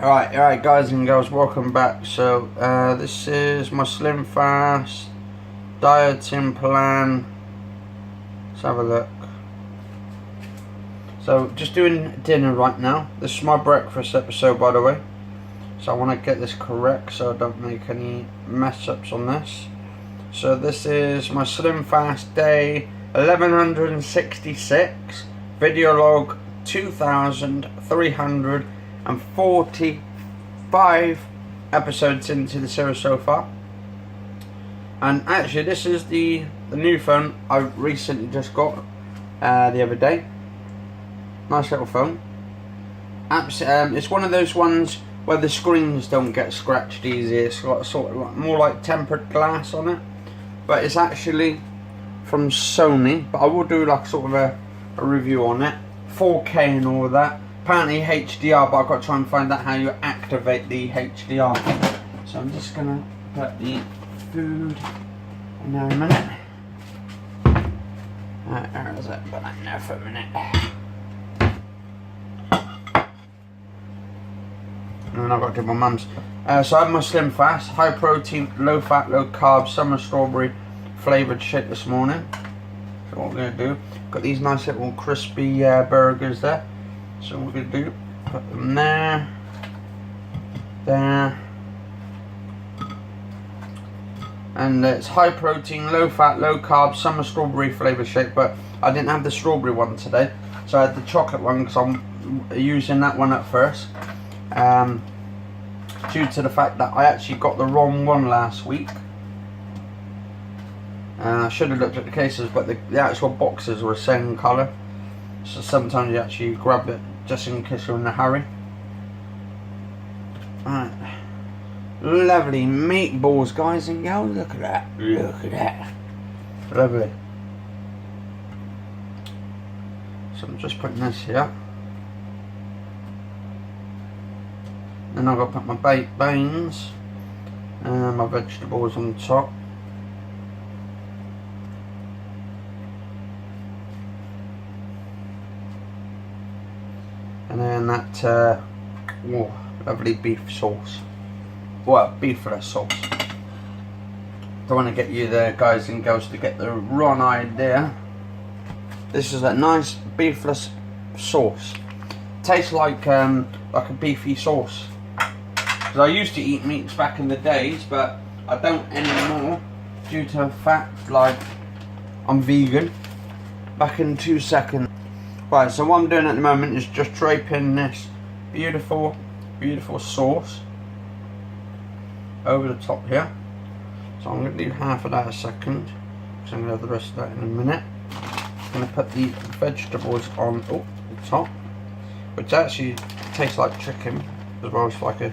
Alright guys and girls, welcome back. So this is my Slimfast dieting plan. Let's have a look. So just doing dinner right now. This is my breakfast episode, by the way, so I want to get this correct so I don't make any mess ups on this. So this is my Slimfast day 1166, video log 2345 episodes into the series so far. And actually this is the new phone I recently just got the other day. Nice little phone. It's one of those ones where the screens don't get scratched easy. It's got sort of like, more like tempered glass on it, but it's actually from Sony. But I will do like sort of a review on it. 4K and all of that. Apparently HDR, but I've got to try and find out how you activate the HDR. So I'm just gonna put the food in there a minute. Where is it? Put that in there for a minute. And then I've got to do my mum's. So I have my Slimfast, high protein, low fat, low carb, summer strawberry flavoured shit this morning. So what we're going to do, got these nice little crispy burgers there. So what we're going to do, put them there, there. And it's high protein, low fat, low carb, summer strawberry flavoured shake. But I didn't have the strawberry one today, so I had the chocolate one because I'm using that one at first. Due to the fact that I actually got the wrong one last week. I should have looked at the cases, but the actual boxes were the same colour, so sometimes you actually grab it just in case you're in a hurry. Right, lovely meatballs, guys and girls. Look at that, look at that, lovely. So I'm just putting this here. Then I've got to put my baked beans and my vegetables on top. And then that lovely beef sauce. Well, beefless sauce. Don't want to get you there, guys and girls, to get the wrong idea. This is a nice beefless sauce. Tastes like a beefy sauce. Because I used to eat meats back in the days, but I don't anymore due to the fact like I'm vegan. Back in 2 seconds. Right, so what I'm doing at the moment is just draping this beautiful, beautiful sauce over the top here. So I'm going to do half of that a second, because I'm going to have the rest of that in a minute. I'm going to put the vegetables on the top, which actually tastes like chicken as well. It's like a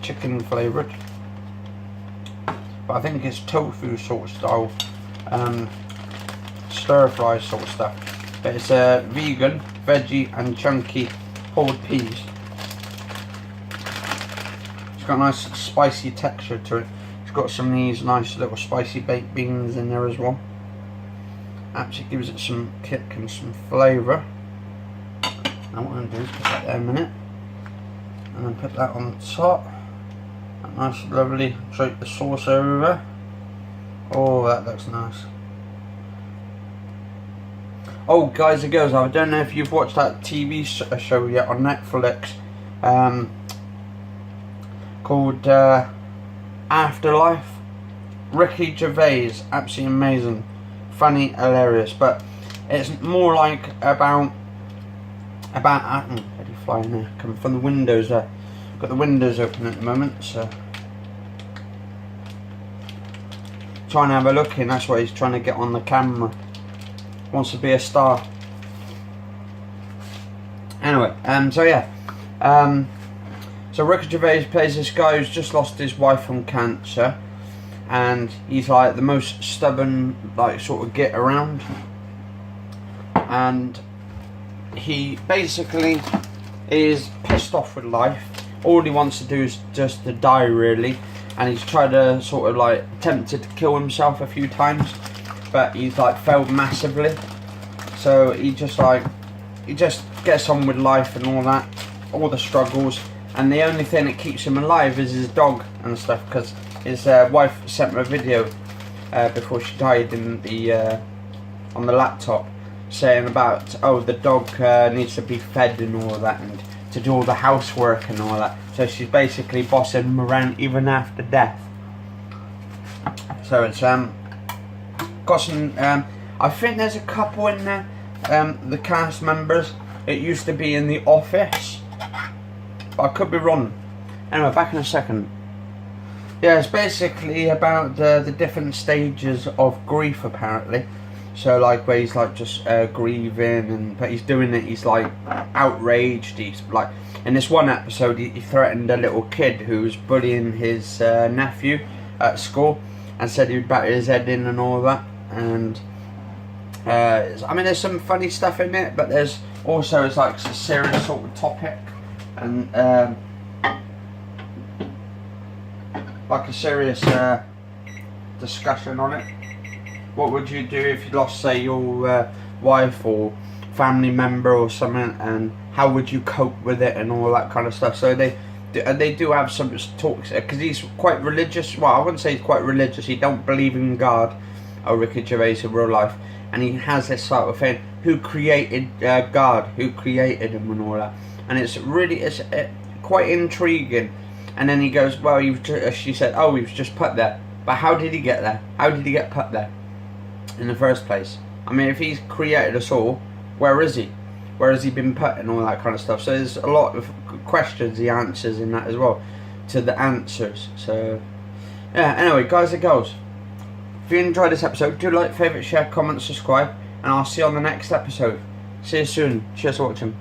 chicken flavoured, but I think it's tofu sort of style, stir fry sort of stuff. But it's vegan, veggie and chunky pulled peas. It's got a nice spicy texture to it. It's got some of these nice little spicy baked beans in there as well. Actually gives it some kick and some flavour. Now what I'm going to do is put that there a minute, and then put that on the top. That nice lovely, drape the sauce over. Oh, that looks nice. Oh, guys and girls, I don't know if you've watched that TV show yet on Netflix, called Afterlife. Ricky Gervais, absolutely amazing, funny, hilarious. But it's more like about flying there, coming from the windows there. Got the windows open at the moment, so trying to have a look in. That's why he's trying to get on the camera. Wants to be a star. Anyway, so yeah, so Ricky Gervais plays this guy who's just lost his wife from cancer, and he's like the most stubborn, like sort of git around, and he basically is pissed off with life. All he wants to do is just to die, really, and he's tried to sort of like attempted to kill himself a few times, but he's like failed massively. So he just gets on with life and all that. all the struggles, and the only thing that keeps him alive is his dog and stuff, because his wife sent him a video before she died in the on the laptop, saying about, oh, the dog needs to be fed and all that, and to do all the housework and all that. So she's basically bossing him around even after death. So it's got some. I think there's a couple in there. The cast members. It used to be in The Office, but I could be wrong. Anyway, back in a second. Yeah, it's basically about the different stages of grief, apparently. So like where he's like just grieving, and but he's doing it. He's like outraged. He's like, in this one episode, he threatened a little kid who was bullying his nephew at school, and said he'd batter his head in and all that. And I mean, there's some funny stuff in it, but there's also, it's like a serious sort of topic, and like a serious discussion on it. What would you do if you lost, say, your wife or family member or something, and how would you cope with it and all that kind of stuff? So they do have some talks, because he's quite religious. Well, I wouldn't say he's quite religious. He don't believe in God, or Ricky Gervais in real life, and he has this sort of thing: who created God? Who created him and all that? And it's quite intriguing. And then he goes, well, she said, oh, he was just put there, but how did he get there? How did he get put there in the first place? I mean, if he's created us all, where is he? Where has he been put and all that kind of stuff? So there's a lot of questions he answers in that as well, to the answers. So yeah, anyway, guys and girls, if you enjoyed this episode, do like, favourite, share, comment, subscribe, and I'll see you on the next episode. See you soon. Cheers for watching.